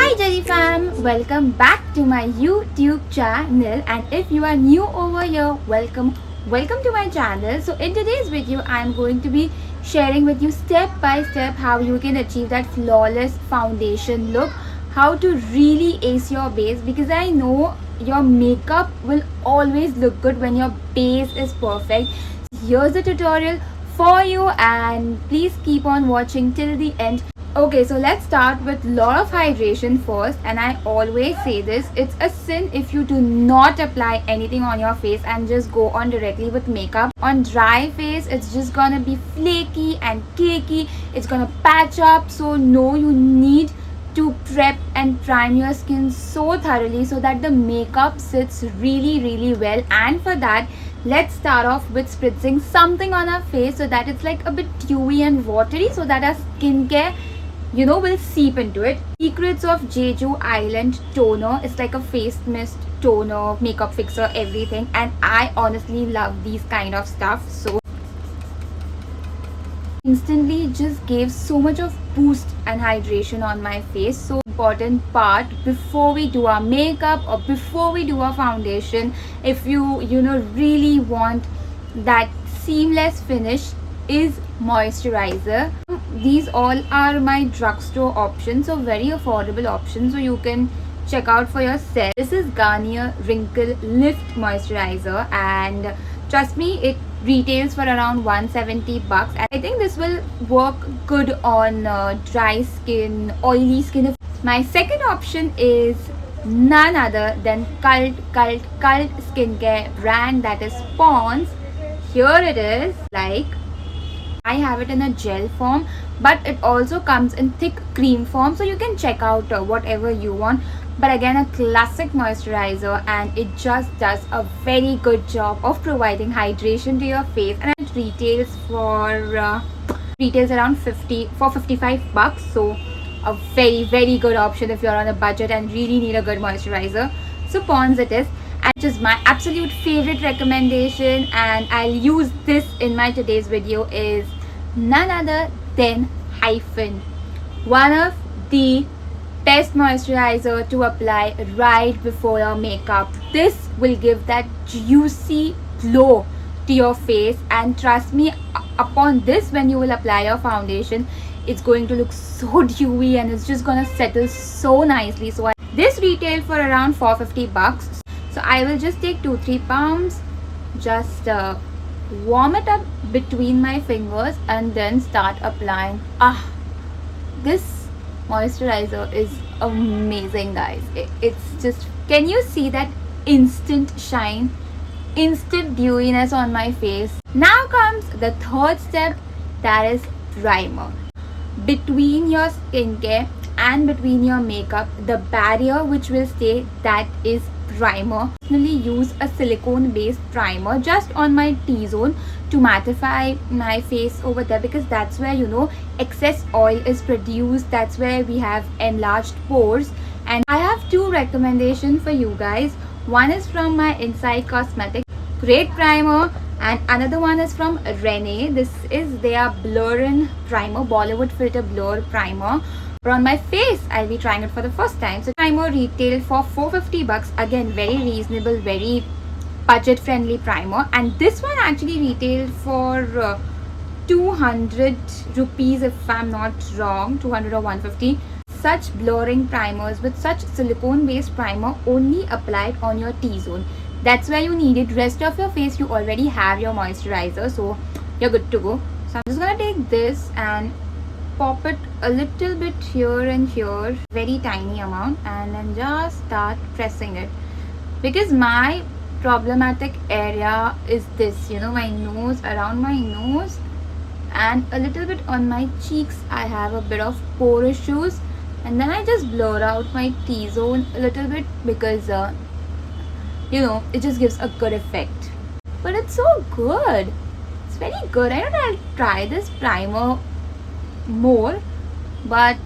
Hi Jarifam, welcome back to my YouTube channel, and if you are new over here, welcome to my channel. So in today's video I am going to be sharing with you step by step how you can achieve that flawless foundation look, how to really ace your base, because I know your makeup will always look good when your base is perfect. Here's the tutorial for you, and please keep on watching till the end. Okay, so let's start with lot of hydration first, and I always say this, it's a sin if you do not apply anything on your face and just go on directly with makeup. On dry face, it's just gonna be flaky and cakey, it's gonna patch up. So no, you need to prep and prime your skin so thoroughly so that the makeup sits really well. And for that, let's start off with spritzing something on our face so that it's like a bit dewy and watery, so that our skincare will seep into it. Secrets of Jeju Island toner. It's like a face mist, toner, makeup fixer, everything, and I honestly love these kind of stuff. So instantly just gave so much of boost and hydration on my face. So important part before we do our makeup or before we do our foundation, if you really want that seamless finish, is moisturizer. These all are my drugstore options, so very affordable options, so you can check out for yourself. This is Garnier Wrinkle Lift Moisturizer, and trust me, it retails for around 170 bucks. I think this will work good on dry skin, oily skin. My second option is none other than cult skincare brand, that is Pond's. Here it is. Like, I have it in a gel form, but it also comes in thick cream form, so you can check out whatever you want. But again, a classic moisturizer, and it just does a very good job of providing hydration to your face, and it retails around 55 bucks. So a very good option if you're on a budget and really need a good moisturizer. So Pond's it is, and which is my absolute favorite recommendation, and I'll use this in my today's video, is none other than Hypen. One of the best moisturizer to apply right before your makeup. This will give that juicy glow to your face, and trust me, upon this, when you will apply your foundation, it's going to look so dewy and it's just gonna settle so nicely. So this retailed for around 450 bucks. So I will just take 2-3 pumps, just warm it up between my fingers, and then start applying. This moisturizer is amazing, guys. It's just, can you see that instant shine, instant dewiness on my face? Now comes the third step, that is primer. Between your skincare and between your makeup, the barrier which will stay, that is primer. I personally use a silicone based primer just on my T-zone to mattify my face over there, because that's where excess oil is produced, that's where we have enlarged pores. And I have two recommendations for you guys. One is from my Inside Cosmetics, great primer, and another one is from Renee. This is their Blur In Primer, Bollywood Filter Blur Primer. On my face, I'll be trying it for the first time. So primer retailed for 450 bucks. Again, very reasonable, very budget friendly primer. And this one actually retailed for 200 rupees, if I'm not wrong, 200 or 150. Such blurring primers with such silicone based primer only applied on your T-zone. That's where you need it. Rest of your face, you already have your moisturizer, so you're good to go. So I'm just gonna take this and pop it a little bit here and here, very tiny amount, and then just start pressing it, because my problematic area is this, my nose, around my nose, and a little bit on my cheeks. I have a bit of pore issues, and then I just blur out my T-zone a little bit, because it just gives a good effect. But it's so good, it's very good. I don't know, I'll try this primer more, but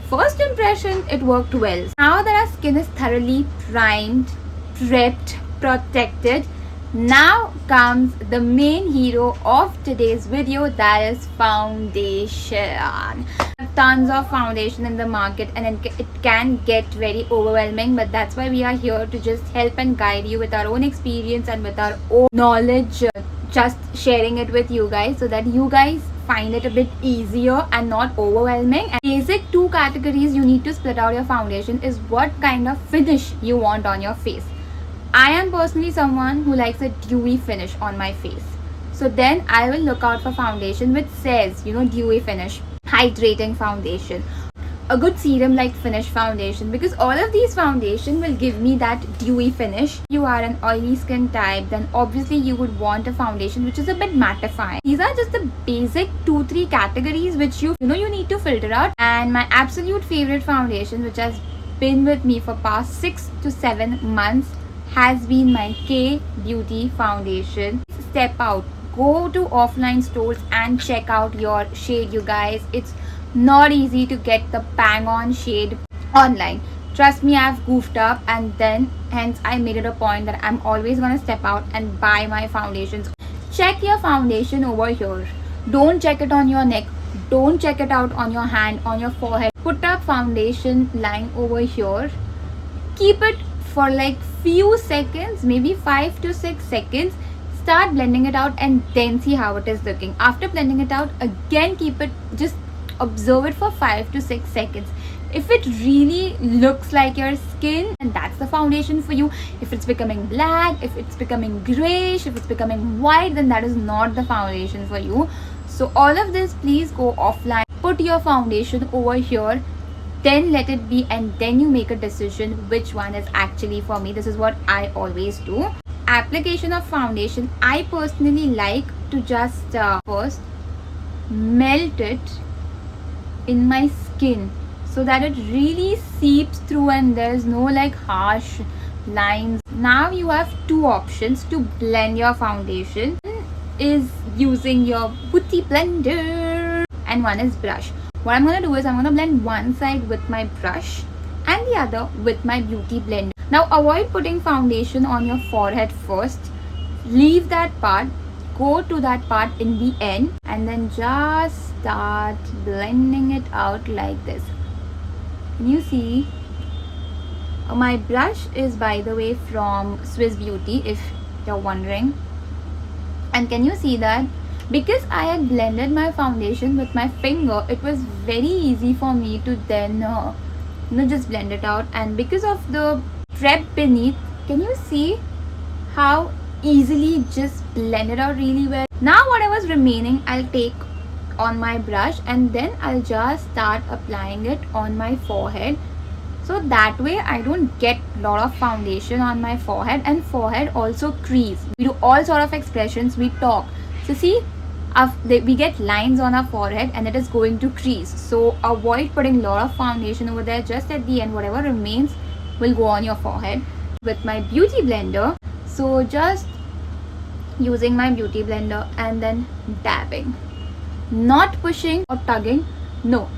first impression, it worked well. Now that our skin is thoroughly primed, prepped, protected, now comes the main hero of today's video, that is foundation. I've tons of foundation in the market, and it can get very overwhelming, but that's why we are here to just help and guide you with our own experience and with our own knowledge, just sharing it with you guys so that you guys find it a bit easier and not overwhelming. And basic two categories you need to split out your foundation is what kind of finish you want on your face. I am personally someone who likes a dewy finish on my face, so then I will look out for foundation which says, you know, dewy finish, hydrating foundation, a good serum like finish foundation, because all of these foundation will give me that dewy finish. If you are an oily skin type, then obviously you would want a foundation which is a bit mattifying. These are just the basic 2-3 categories which you need to filter out. And my absolute favorite foundation, which has been with me for past 6 to 7 months, has been my K Beauty foundation. Step out, go to offline stores and check out your shade, you guys. It's not easy to get the bang on shade online. Trust me, I've goofed up, and then hence I made it a point that I'm always gonna step out and buy my foundations. Check your foundation over here. Don't check it on your neck. Don't check it out on your hand, on your forehead. Put a foundation line over here. Keep it for like few seconds, maybe 5 to 6 seconds. Start blending it out and then see how it is looking. After blending it out, again keep it, just observe it for 5 to 6 seconds. If it really looks like your skin, and that's the foundation for you. If it's becoming black, if it's becoming grayish, if it's becoming white, then that is not the foundation for you. So all of this, please go offline, put your foundation over here, then let it be, and then you make a decision which one is actually for me. This is what I always do. Application of foundation, I personally like to just first melt it in my skin so that it really seeps through and there's no like harsh lines. Now you have two options to blend your foundation. One is using your beauty blender and one is brush. What I'm gonna do is I'm gonna blend one side with my brush and the other with my beauty blender. Now avoid putting foundation on your forehead first. Leave that part, go to that part in the end, and then just start blending it out like this. Can you see? My brush is, by the way, from Swiss Beauty, if you're wondering. And can you see that? Because I had blended my foundation with my finger, it was very easy for me to then just blend it out. And because of the prep beneath, can you see how easily just blend it out really well? Now whatever's remaining, I'll take on my brush and then I'll just start applying it on my forehead, so that way I don't get a lot of foundation on my forehead. And forehead also crease. We do all sort of expressions, we talk, so see, we get lines on our forehead and it is going to crease. So avoid putting a lot of foundation over there. Just at the end, whatever remains will go on your forehead with my beauty blender. So just using my beauty blender and then dabbing, not pushing or tugging, no,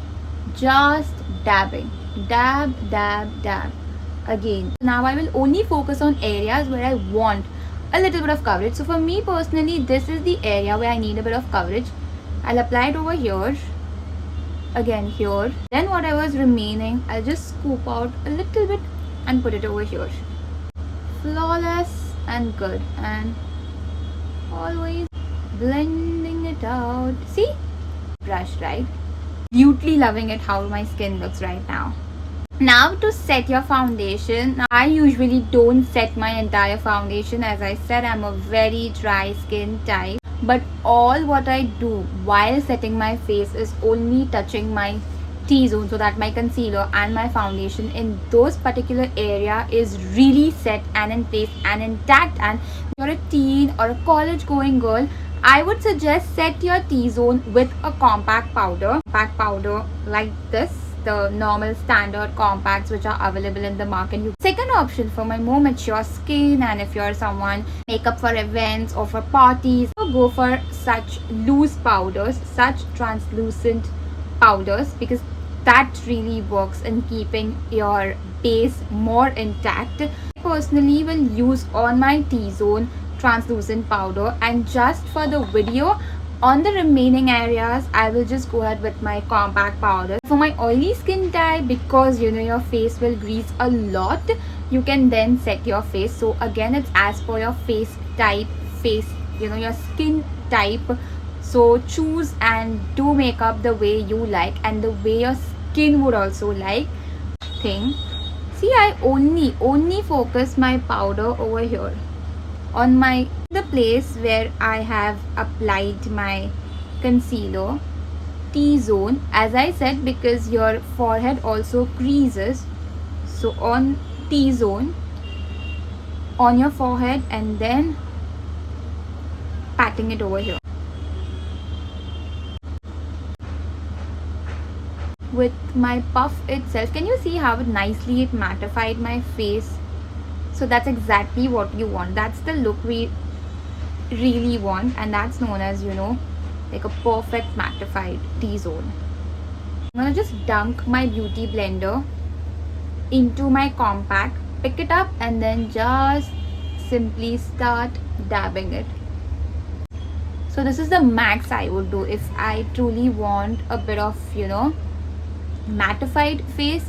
just dabbing, dab, dab, dab. Again, now I will only focus on areas where I want a little bit of coverage. So for me personally, this is the area where I need a bit of coverage. I'll apply it over here, again here, then whatever's remaining I'll just scoop out a little bit and put it over here. Flawless and good, and always blending it out. See? Brush, right? Beautifully loving it how my skin looks right now. Now to set your foundation. Now, I usually don't set my entire foundation. As I said, I'm a very dry skin type. But all what I do while setting my face is only touching my T-zone, so that my concealer and my foundation in those particular area is really set and in place and intact. And if you're a teen or a college going girl, I would suggest set your T-zone with a compact powder like this, the normal standard compacts which are available in the market. Second option for my more mature skin, and if you're someone makeup for events or for parties, go for such loose powders, such translucent powders, because that really works in keeping your base more intact. I personally will use on my T-zone translucent powder, and just for the video On the remaining areas, I will just go ahead with my compact powder. For my oily skin type, because you know your face will grease a lot, you can then set your face. So again, it's as per your face type, your skin type. So choose and do makeup the way you like and the way your skin would also like. See, I only focus my powder over here on the place where I have applied my concealer, T-zone, as I said, because your forehead also creases. So on T-zone on your forehead and then patting it over here. With my puff itself, can you see how nicely it mattified my face? So that's exactly what you want. That's the look we really want, and that's known as, like a perfect mattified T-zone. I'm gonna just dunk my beauty blender into my compact, pick it up, and then just simply start dabbing it. So this is the max I would do if I truly want a bit of, mattified face.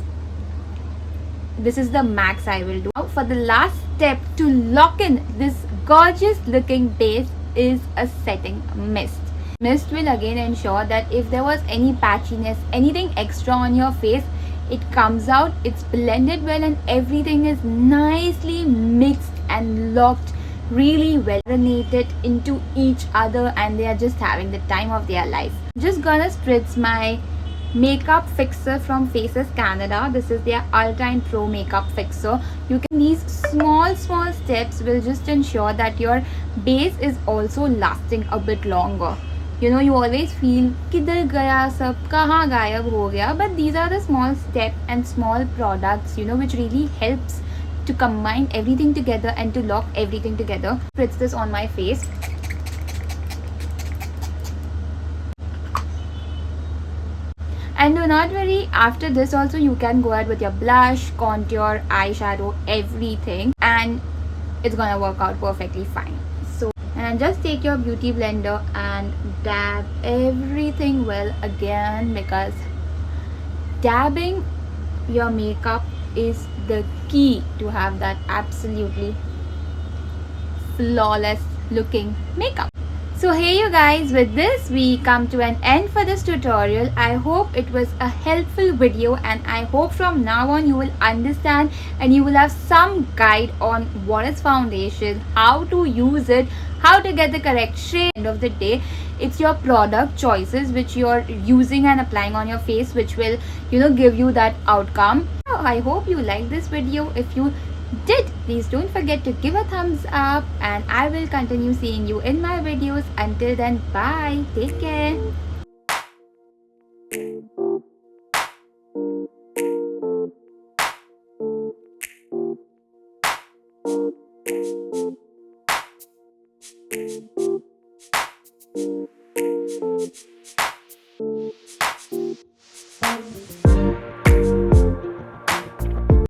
This is the max I will do. Now for the last step to lock in this gorgeous looking base is a setting mist. Mist will again ensure that if there was any patchiness, anything extra on your face, it comes out, it's blended well, and everything is nicely mixed and locked really well, marinated into each other, and they are just having the time of their life. I'm just gonna spritz my makeup fixer from Faces Canada. This is their Ultra Pro makeup fixer. These small steps will just ensure that your base is also lasting a bit longer. You always feel kidhar gaya sab, kahan gayab ho gaya, but these are the small steps and small products which really helps to combine everything together and to lock everything together. Spritz this on my face. And do not worry, after this also you can go ahead with your blush, contour, eyeshadow, everything, and it's gonna work out perfectly fine. So, and just take your beauty blender and dab everything well again, because dabbing your makeup is the key to have that absolutely flawless looking makeup. So hey you guys, with this we come to an end for this tutorial. I hope it was a helpful video, and I hope from now on you will understand and you will have some guide on what is foundation, how to use it, how to get the correct shade. End of the day, it's your product choices which you're using and applying on your face which will give you that outcome. So I hope you like this video. If you did, please don't forget to give a thumbs up, and I will continue seeing you in my videos. Until then, bye, take care.